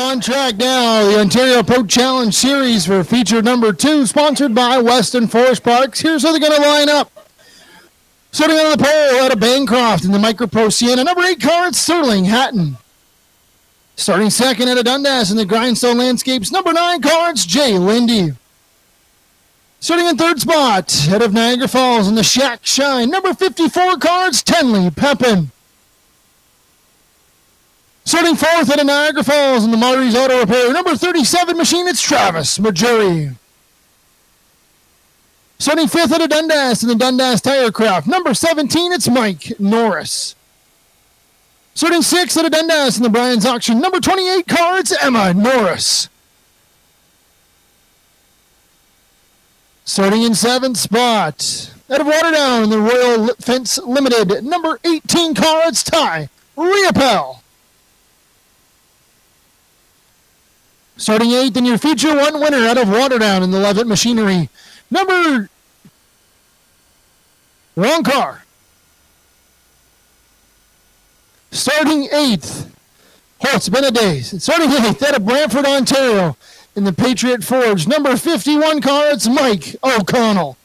on track now. The Ontario Pro Challenge Series for feature number 2, sponsored by Weston Forest Parks. Here's how they're going to line up. Starting on the pole out of Bancroft in the Micro-Pro Sienna, number 8 car, it's Sterling Hatton. Starting second out of Dundas in the Grindstone Landscapes, number 9 car, it's Jay Lindy. Starting in third spot out of Niagara Falls in the Shack Shine, number 54 car, it's Tenley Pepin. Starting fourth out of Niagara Falls in the Marty's Auto Repair, number 37 machine, it's Travis Majuri. Starting fifth out of Dundas in the Dundas Tire Craft, number 17, it's Mike Norris. Starting sixth out of Dundas in the Bryan's Auction, number 28 car, it's Emma Norris. Starting in seventh spot out of Waterdown in the Royal Fence Limited, number 18 car, it's Ty Riopel. Starting 8th in your feature 1 winner out of Waterdown in the Levitt Machinery. Wrong car. Starting 8th. Oh, it's been a day. Starting 8th out of Brantford, Ontario in the Patriot Forge. Number 51 car, it's Mike O'Connell.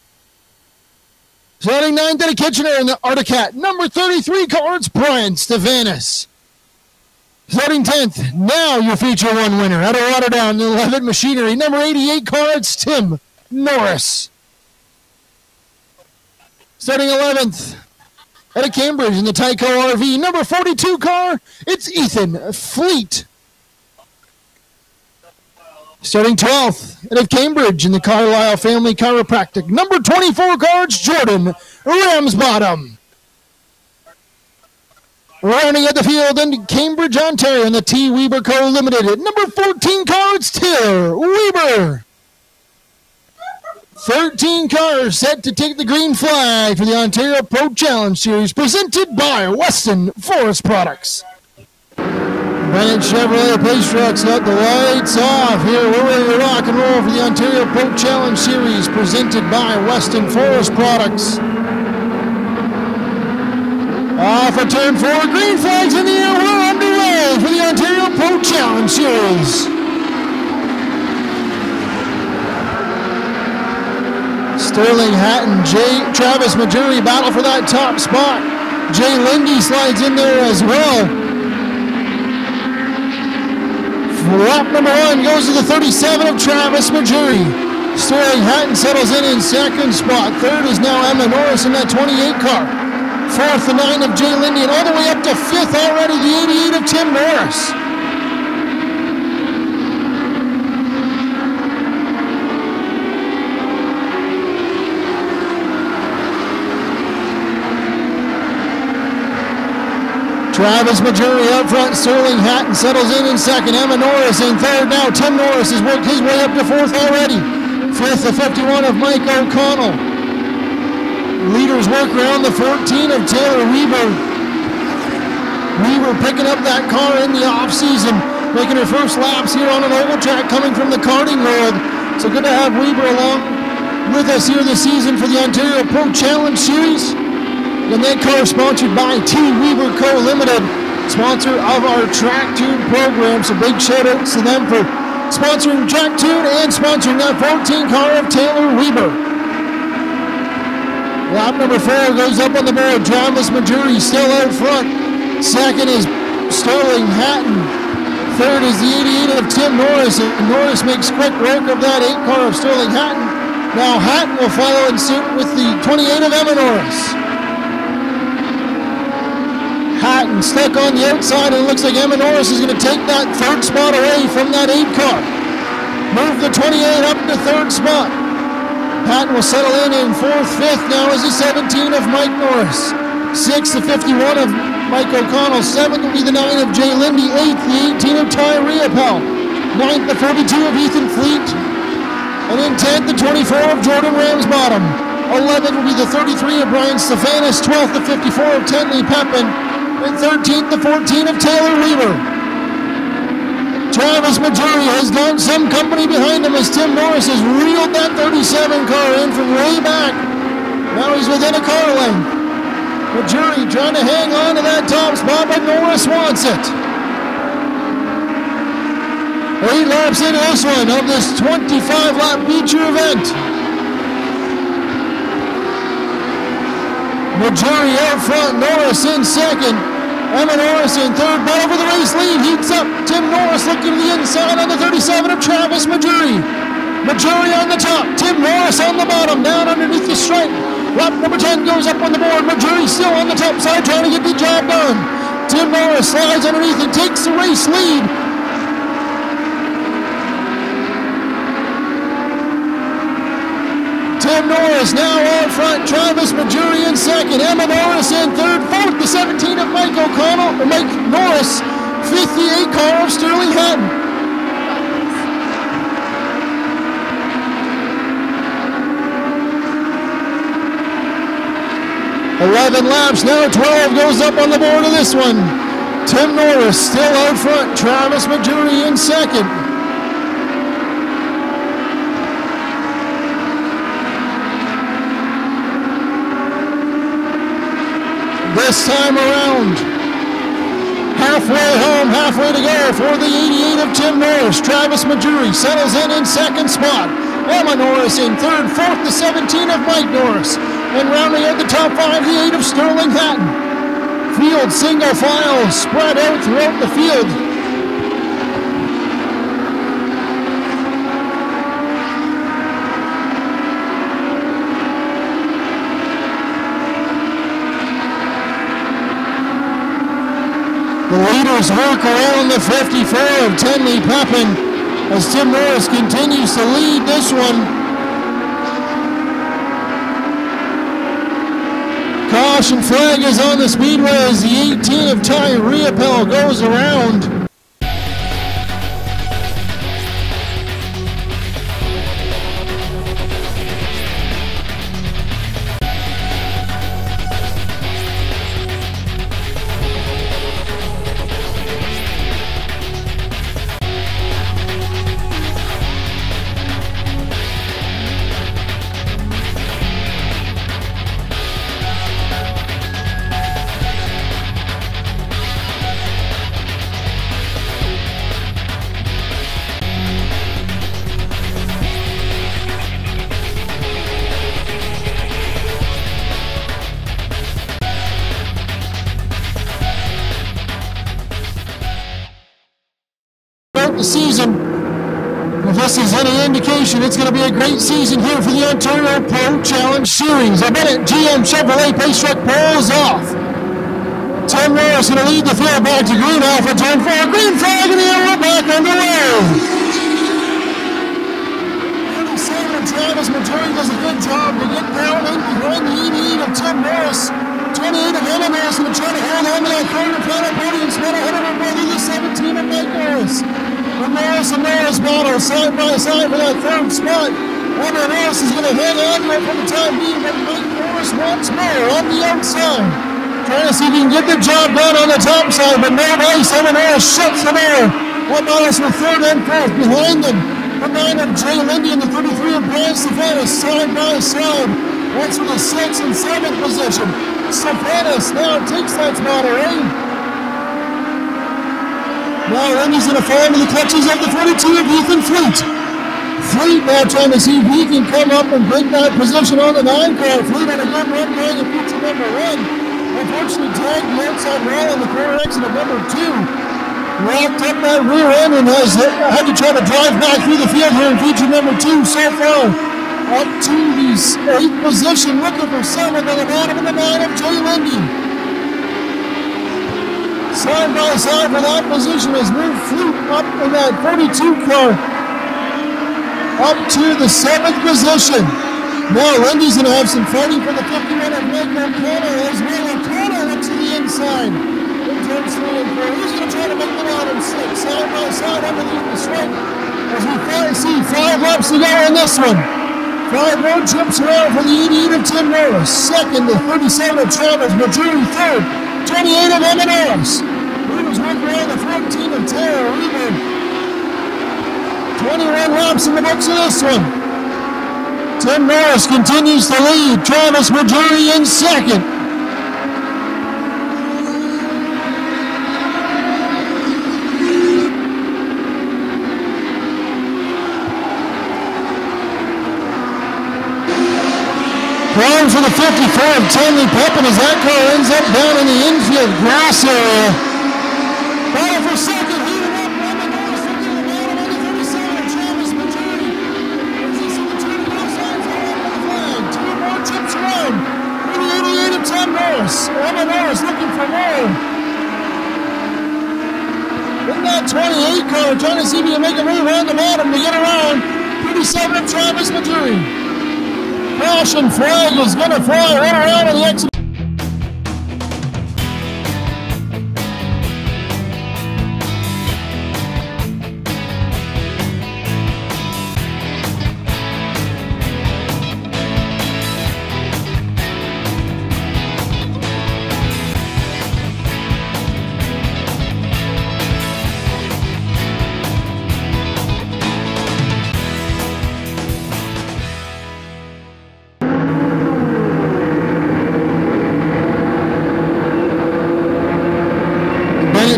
Starting 9th out of Kitchener in the Articat. Number 33 car, it's Bryan Stevanus. Starting 10th, now your feature 1 winner out of Waterdown in the Levitt Machinery. Number 88 car, it's Tim Norris. Starting 11th, out of Cambridge in the Tyco RV. Number 42 car, it's Ethan Fleet. Starting 12th, out of Cambridge in the Carlisle Family Chiropractic. Number 24 car, it's Jordan Ramsbottom. Rounding at the field in Cambridge, Ontario in the T. Weber Co. Limited. At number 14 car, it's Taylor Weber. 13 cars set to take the green flag for the Ontario Pro Challenge Series, presented by Weston Forest Products. Bennett Chevrolet Pace Trucks got the lights off. Here we're ready to rock and roll for the Ontario Pro Challenge Series, presented by Weston Forest Products. Off a turn 4, green flags in the air, we're underway for the Ontario Pro Challenge Series. Sterling Hatton, Travis Majuri battle for that top spot. Jay Lindy slides in there as well. Lap number 1 goes to the 37 of Travis Majuri. Sterling Hatton settles in second spot. Third is now Emma Norris in that 28 car. Fourth, the 9 of Jay Lindy, and all the way up to fifth already, the 88 of Tim Norris. Travis Majuri up front, Sterling Hatton settles in second, Emma Norris in third. Now Tim Norris has worked his way up to fourth already. Fifth, the 51 of Mike O'Connell. Leaders work around the 14 of Taylor Weber. Weber picking up that car in the off-season, making her first laps here on an oval track coming from the karting world. So good to have Weber along with us here this season for the Ontario Pro Challenge Series. And that car sponsored by T. Weber Co. Limited, sponsor of our Track Tune program. So big shout outs to them for sponsoring Track Tune and sponsoring that 14 car of Taylor Weber. Lap number 4 goes up on the board. Travis Majuri still out front. Second is Sterling Hatton. Third is the 88 of Tim Norris. And Norris makes quick work of that 8 car of Sterling Hatton. Now Hatton will follow in suit with the 28 of Emma Norris. Hatton stuck on the outside, and it looks like Emma Norris is going to take that third spot away from that 8 car. Move the 28 up to third spot. Hatton will settle in fourth. Fifth now is the 17 of Mike Norris. Sixth, the 51 of Mike O'Connell. Seventh will be the 9 of Jay Lindy. Eighth, the 18 of Ty Riopel. Ninth, the 42 of Ethan Fleet. And in 10th, the 24 of Jordan Ramsbottom. 11th will be the 33 of Bryan Stevanus. 12th, the 54 of Tenley Pepin. And 13th, the 14 of Taylor Weber. Travis Majuri has got some company behind him as Tim Norris has reeled that 37 car in from way back. Now he's within a car length. Majuri trying to hang on to that top spot, but Norris wants it. 8 laps into this one of this 25-lap feature event. Majuri out front, Norris in second. Emma Norris in third, but over the race lead, heats up. Tim Norris looking to the inside on the 37 of Travis Majuri. Majuri on the top, Tim Norris on the bottom, down underneath the stripe. Lap number 10 goes up on the board. Majuri still on the top side trying to get the job done. Tim Norris slides underneath and takes the race lead. Tim Norris now out front, Travis Majuri in second, Emma Norris in third, fourth, the 17 of Mike Norris, fifth, the 8 car of Sterling Hatton. "11 laps, now 12 goes up on the board of this one. Tim Norris still out front, Travis Majuri in second. This time around, halfway home, halfway to go for the 88 of Tim Norris. Travis Majuri settles in second spot. Emma Norris in third, fourth, the 17 of Mike Norris. And rounding out the top 5, the 8 of Sterling Hatton. Field single file spread out throughout the field. The leaders work around the 54 of Tenley Pepin as Tim Norris continues to lead this one. Caution flag is on the speedway as the 18 of Ty Riopel goes around. The season, if this is any indication, it's going to be a great season here for the Ontario Pro Challenge Series. A Bennett GM Chevrolet pace truck pulls off. Tim Norris going to lead the field back to green alpha turn 4. Green flag in the air, we're back underway. 37 Travis Majuri does a good job to get down in behind the 88 of Tim Norris. 28 of Emma Norris going to try to hold on to that corner final podium spot ahead of her brother, the 17 of Mike Norris. Norris and Norris battle side by side for that third spot. Emma Norris is going to hang on to it for the time being, but Mike Norris once more on the outside. Trying to see if he can get the job done on the top side, but no dice. Emma Norris shuts the door. One Norris with third and fourth. Behind them, the 9 of Jay Lindy and the 33 of Bryan Stevanus side by side. That's for the 6th and 7th position. Stevanus now takes that spot away. Now Lindy's going to fall into the clutches of the 42 of Ethan Fleet. Fleet now trying to see if he can come up and break that position on the 9 car. Fleet on a good run going to feature number 1. Unfortunately tagged the outside rail on the corner exit of number 2. Locked up that rear end and has had to try to drive back through the field here in feature number 2 so far. Up to the 8th position, looking for 7th on the bottom of the 9 of Jay Lindy. Side by side for that position has moved Fleet up in that 42 car up to the 7th position. Now Lindy's going to have some fighting for the 51 of Mike Norris as well. O'Connor up to the inside. In turns 3 and 4. He's going to try to make the bottom 6. Side by side underneath the stripe as we see 5 laps to go in this one. 5 road trips around for the 88 of Tim Norris. Second, the 37 of Travis Majuri. Third, 28 of Emma Norris. Leaders work around the 14 of Tara Reber. 21 laps in the books of this one. Tim Norris continues to lead. Travis Majuri in second. Long for the 54 of Tanley Pepin as that car ends up down in the infield grass area. Battle for second, heated up. Mike Norris looking at the bottom on the 37. Travis Majority. As he see the turning outside for the flag. Two more trips around. 88 of Tim Norris. Mike Norris looking for more. In that 28 car, trying to see if he can make a move around the bottom to get around. 37 of Travis Majority. Caution flag is going to fly right around on the exit.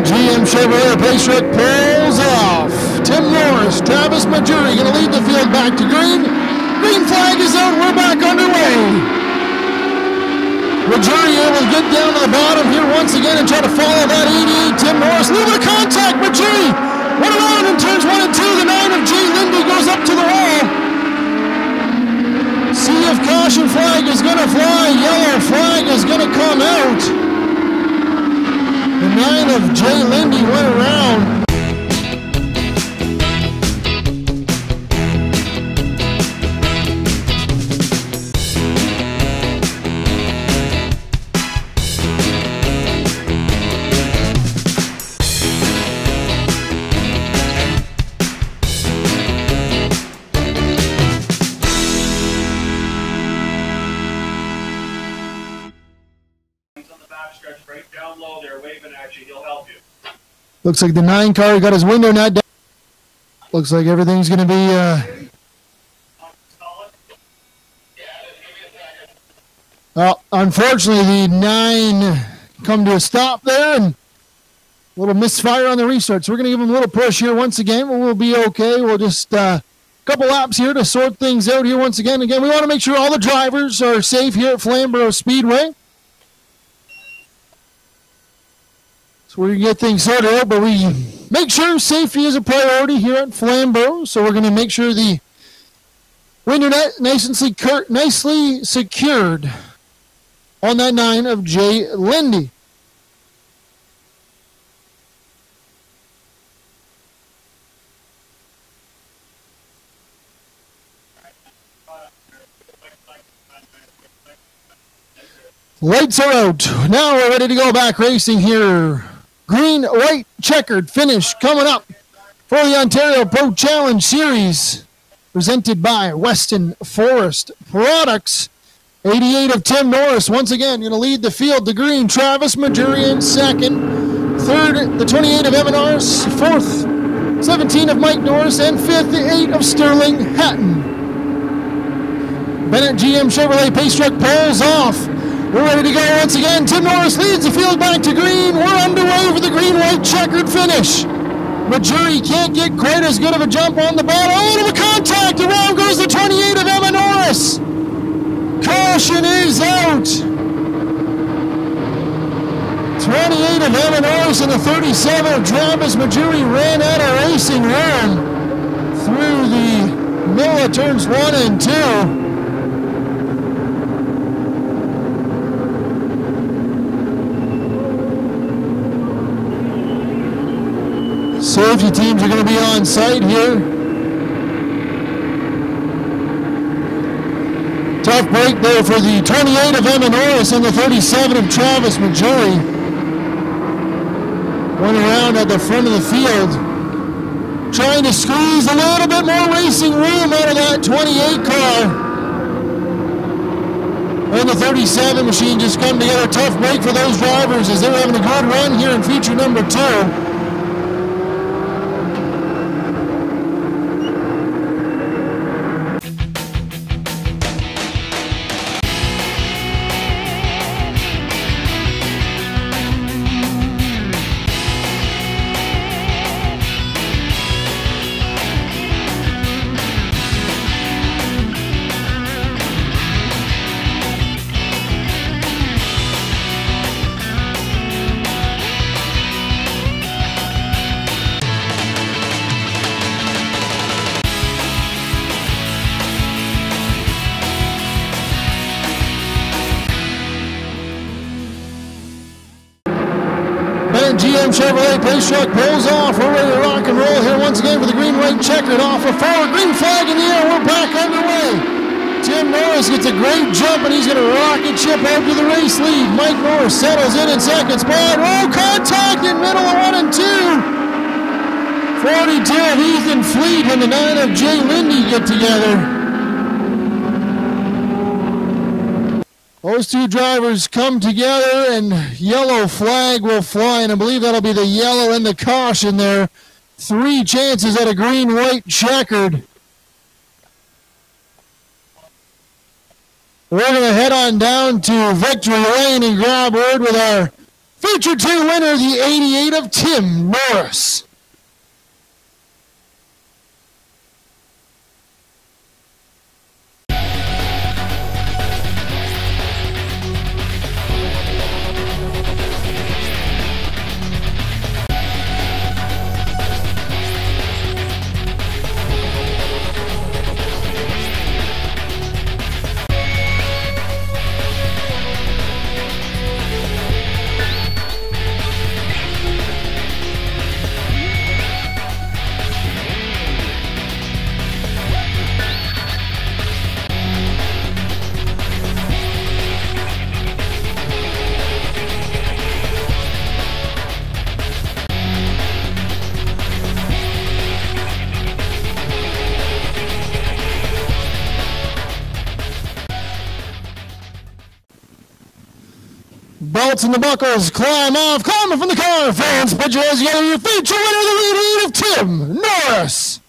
GM Chevrolet pace truck pulls off. Tim Norris, Travis Majority going to lead the field back to green. Green flag is out. We're back underway. Majority able to get down to the bottom here once again and try to follow that 88 Tim Norris. Little bit of contact. Majority went around in turns 1 and 2. The 9 of J. Lindy goes up to the wall. See if caution flag is going to fly. Yellow flag is going to come out. The 9 of J. Lindy went around. Looks like the 9 car got his window not down. Looks like everything's going to be... Well, unfortunately, the 9 come to a stop there and a little misfire on the restart. So we're going to give him a little push here once again. We'll be okay. We'll just a couple laps here to sort things out here once again. Again, we want to make sure all the drivers are safe here at Flamboro Speedway. So we're going to get things sorted out, but we make sure safety is a priority here at Flamboro. So we're going to make sure the window net nicely secured on that 9 of J. Lindy. Lights are out. Now we're ready to go back racing here. Green, white, checkered finish coming up for the Ontario Pro Challenge Series, presented by Weston Forest Products. 88 of Tim Norris, once again, going to lead the field. The green, Travis Majority in second. Third, the 28 of Evan Norris. Fourth, 17 of Mike Norris. And fifth, the 8 of Sterling Hatton. Bennett GM Chevrolet pace truck pulls off. We're ready to go once again. Tim Norris leads the field back to green. We're underway for the green-white checkered finish. Majority can't get quite as good of a jump on the bottom. A little bit of contact. Around goes the 28 of Emma Norris. Caution is out. 28 of Emma Norris and the 37 of Travis Majority ran out of racing room through the middle of turns 1 and 2. Safety teams are going to be on site here. Tough break there for the 28 of Emma Norris and the 37 of Travis Majority. Went around at the front of the field, trying to squeeze a little bit more racing room out of that 28 car. And the 37 machine just come together. Tough break for those drivers as they're having a good run here in feature number 2. Chevrolet pace truck pulls off. We're ready to rock and roll here once again for the green, white, checkered off of forward. Green flag in the air. We're back underway. Tim Norris gets a great jump, and he's going to rocket chip out to the race lead. Mike Norris settles in second spot. Oh, contact in middle of 1 and 2. 42 of Ethan Fleet and the 9 of Jay Lindy get together. Those two drivers come together, and yellow flag will fly, and I believe that'll be the yellow and the caution there. 3 chances at a green, white, checkered. We're going to head on down to Victory Lane and grab word with our Feature 2 winner, the 88 of Tim Norris. Belts and the buckles, climb off, climbing from the car, fans, put your hands together, your feature winner, the lead of Tim Norris.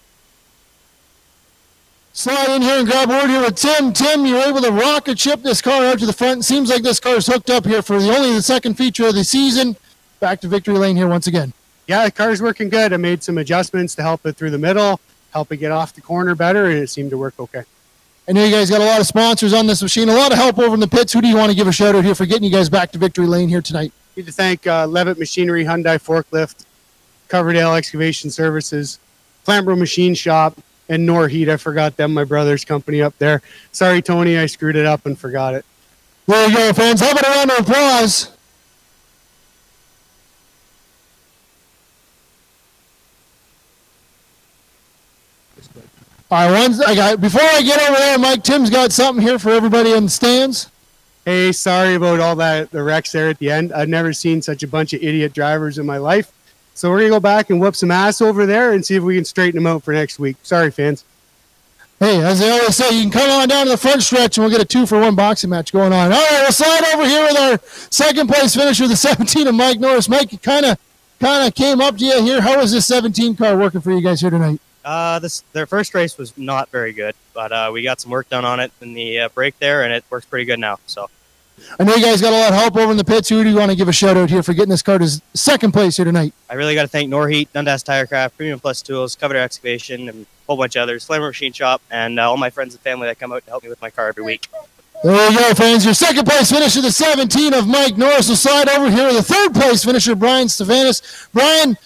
Slide in here and grab word here with Tim. Tim, you were able to rocket ship this car out to the front. Seems like this car is hooked up here for only the second feature of the season. Back to Victory Lane here once again. Yeah, the car's working good. I made some adjustments to help it through the middle, help it get off the corner better, and it seemed to work okay. I know you guys got a lot of sponsors on this machine, a lot of help over in the pits. Who do you want to give a shout out here for getting you guys back to Victory Lane here tonight? I need to thank Levitt Machinery, Hyundai Forklift, Coverdale Excavation Services, Flamboro Machine Shop, and Norheat. I forgot them, my brother's company up there. Sorry, Tony, I screwed it up and forgot it. There you go, fans. How about a round of applause? All right, before I get over there, Mike, Tim's got something here for everybody in the stands. Hey, sorry about all that, the wrecks there at the end. I've never seen such a bunch of idiot drivers in my life. So we're going to go back and whoop some ass over there and see if we can straighten them out for next week. Sorry, fans. Hey, as they always say, you can come on down to the front stretch and we'll get a 2-for-1 boxing match going on. All right, we'll slide over here with our second place finisher, the 17 of Mike Norris. Mike, it kind of came up to you here. How was this 17 car working for you guys here tonight? Their first race was not very good, but we got some work done on it in the break there, and it works pretty good now. So, I know you guys got a lot of help over in the pits. Who do you want to give a shout out here for getting this car to second place here tonight? I really got to thank Norheat, Dundas Tirecraft, Premium Plus Tools, Coverdale Excavation, and a whole bunch of others, Flamboro Machine Shop, and all my friends and family that come out to help me with my car every week. There you go, fans. Your second place finisher, the 17 of Mike Norris, will slide over here with the third place finisher, Bryan Stevanus. Bryan,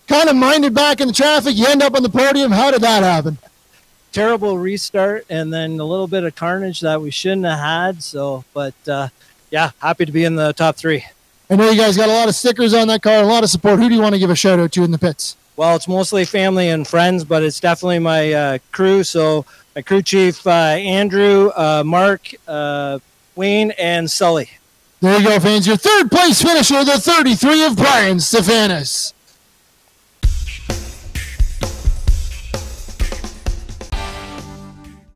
kind of minded back in the traffic. You end up on the podium. How did that happen? Terrible restart and then a little bit of carnage that we shouldn't have had. So, but yeah, happy to be in the top 3. I know you guys got a lot of stickers on that car, a lot of support. Who do you want to give a shout out to in the pits? Well, it's mostly family and friends, but it's definitely my crew. So my crew chief, Andrew, Mark, Wayne, and Sully. There you go, fans. Your third place finisher, the 33 of Bryan Stevanus.